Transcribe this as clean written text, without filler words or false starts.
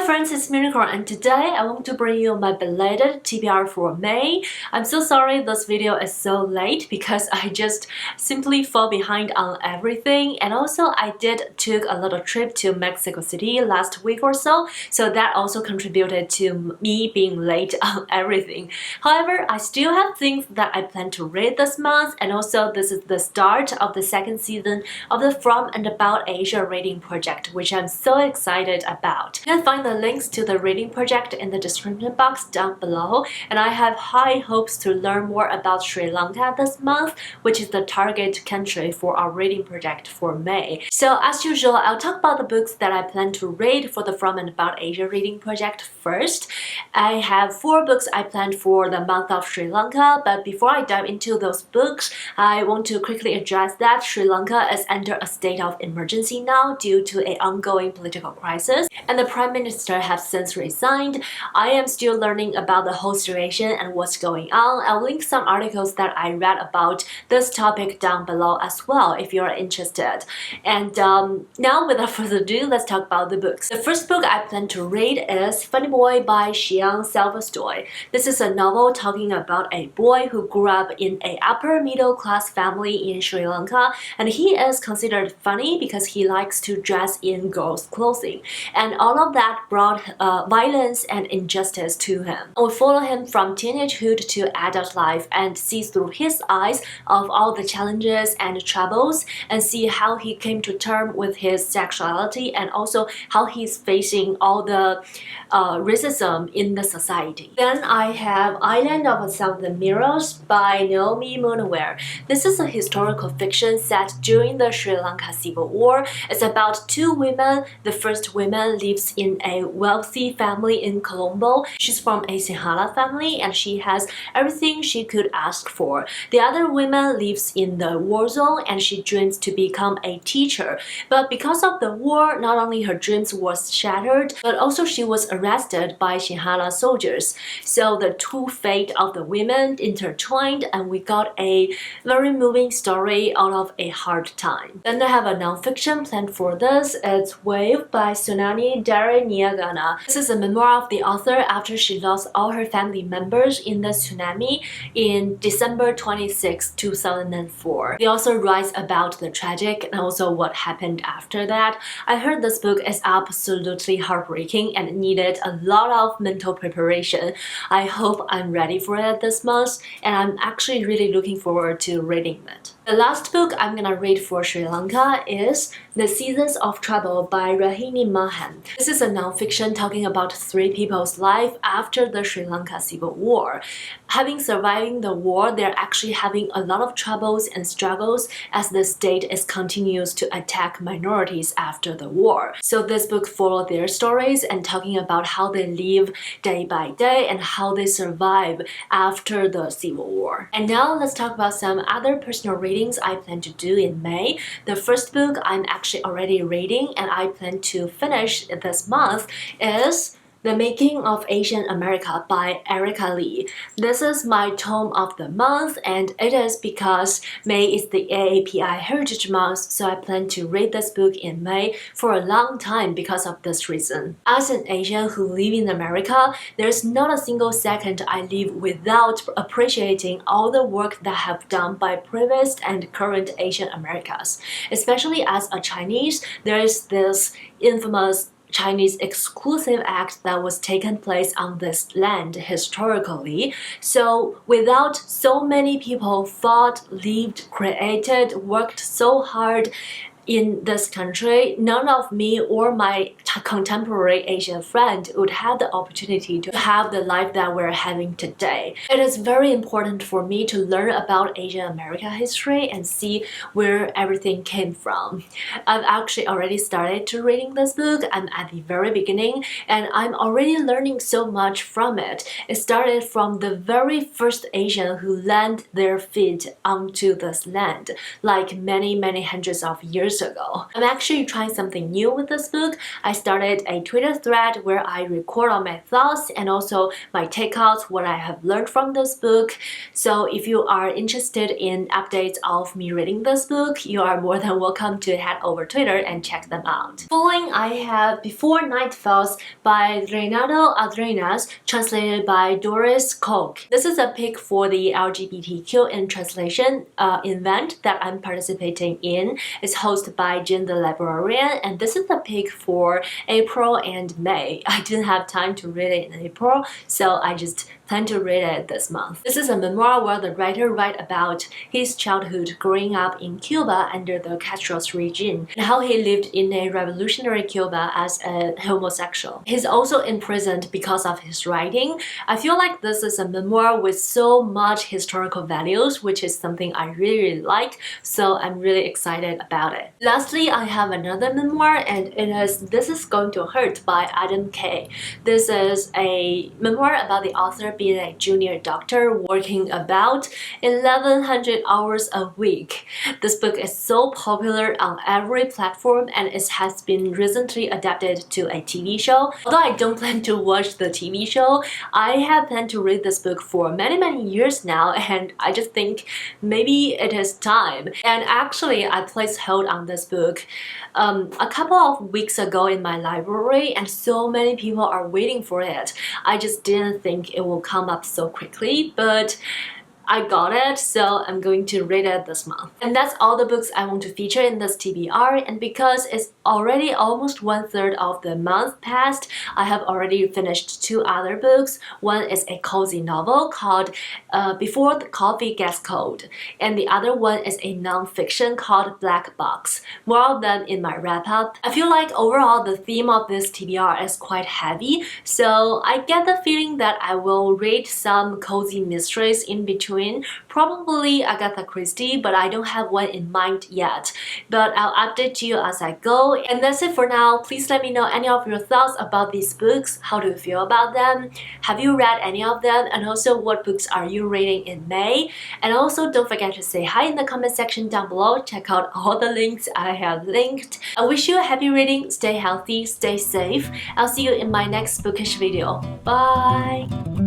friends, it's Unicorn and today I want to bring you my belated TBR for May. I'm so sorry this video is so late because I just simply fall behind on everything, and also I took a little trip to Mexico City last week or so that also contributed to me being late on everything. However, I still have things that I plan to read this month, and also this is the start of the second season of the From and About Asia reading project, which I'm so excited about. You can find the links to the reading project in the description box down below, and I have high hopes to learn more about Sri Lanka this month, which is the target country for our reading project for May. So as usual, I'll talk about the books that I plan to read for the From and About Asia reading project first. I have 4 books I planned for the month of Sri Lanka, but before I dive into those books, I want to quickly address that Sri Lanka is under a state of emergency now due to an ongoing political crisis, and the Prime Minister has since resigned. I am still learning about the whole situation and what's going on. I'll link some articles that I read about this topic down below as well if you're interested. And now without further ado, let's talk about the books. The first book I plan to read is Funny Boy by Shyam Selvadurai. This is a novel talking about a boy who grew up in an upper middle class family in Sri Lanka, and he is considered funny because he likes to dress in girls' clothing, and all of that brought violence and injustice to him. We follow him from teenagehood to adult life and see through his eyes of all the challenges and troubles, and see how he came to terms with his sexuality, and also how he's facing all the racism in the society. Then I have Island of a Thousand Mirrors by Nayomi Munaweera. This is a historical fiction set during the Sri Lanka Civil War. It's about 2 women. The first woman lives in a wealthy family in Colombo. She's from a Sinhala family and she has everything she could ask for. The other woman lives in the war zone and she dreams to become a teacher. But because of the war, not only her dreams was shattered, but also she was arrested by Sinhala soldiers. So the 2 fate of the women intertwined, and we got a very moving story out of a hard time. Then I have a non-fiction planned for this. It's Wave by Sonali Deraniyagala. This is a memoir of the author after she lost all her family members in the tsunami in December 26, 2004. The author writes about the tragic and also what happened after that. I heard this book is absolutely heartbreaking and needed a lot of mental preparation. I hope I'm ready for it this month, and I'm actually really looking forward to reading it. The last book I'm gonna read for Sri Lanka is The Seasons of Trouble by Rohini Mohan. This is a non-fiction talking about 3 people's life after the Sri Lanka Civil War. Having survived the war, they're actually having a lot of troubles and struggles as the state continues to attack minorities after the war. So this book follows their stories and talking about how they live day by day and how they survive after the Civil War. And now let's talk about some other personal readings I plan to do in May. The first book I'm actually already reading and I plan to finish this month is The Making of Asian America by Erika Lee. This is my tome of the month, and it is because May is the AAPI Heritage Month, so I plan to read this book in May for a long time because of this reason. As an Asian who live in America, there's not a single second I live without appreciating all the work that have done by previous and current Asian Americans. Especially as a Chinese, there is this infamous Chinese exclusive act that was taken place on this land historically. So without so many people fought, lived, created, worked so hard in this country, none of me or my contemporary Asian friend would have the opportunity to have the life that we're having today. It is very important for me to learn about Asian America history and see where everything came from. I've actually already started to reading this book. I'm at the very beginning and I'm already learning so much from it. It started from the very first Asian who landed their feet onto this land, like many hundreds of years ago. I'm actually trying something new with this book. I started a Twitter thread where I record all my thoughts and also my takeouts, what I have learned from this book. So if you are interested in updates of me reading this book, you are more than welcome to head over Twitter and check them out. Following, I have Before Night Falls by Reinaldo Arenas, translated by Doris Koch. This is a pick for the LGBTQ in translation event that I'm participating in. It's hosted by Jen the Librarian, and this is the pick for April and May. I didn't have time to read it in April, so I just plan to read it this month. This is a memoir where the writer writes about his childhood growing up in Cuba under the Castro's regime and how he lived in a revolutionary Cuba as a homosexual. He's also imprisoned because of his writing. I feel like this is a memoir with so much historical values, which is something I really like, so I'm really excited about it. Lastly, I have another memoir, and it is This Is Going to Hurt by Adam Kay. This is a memoir about the author being a junior doctor working about 1100 hours a week. This book is so popular on every platform, and it has been recently adapted to a TV show. Although I don't plan to watch the TV show, I have planned to read this book for many years now, and I just think maybe it is time. And actually, I placed hold on this book a couple of weeks ago in my library, and so many people are waiting for it. I just didn't think it will come up so quickly, but I got it, so I'm going to read it this month. And that's all the books I want to feature in this TBR, and because it's already almost 1/3 of the month passed, I have already finished 2 other books. One is a cozy novel called Before the Coffee Gets Cold, and the other one is a non-fiction called Black Box. More of them in my wrap-up. I feel like overall the theme of this TBR is quite heavy, so I get the feeling that I will read some cozy mysteries in between, probably Agatha Christie, but I don't have one in mind yet. But I'll update you as I go. And that's it for now. Please let me know any of your thoughts about these books. How do you feel about them? Have you read any of them? And also, what books are you reading in May? And also, don't forget to say hi in the comment section down below. Check out all the links I have linked. I wish you a happy reading. Stay healthy, stay safe. I'll see you in my next bookish video. Bye!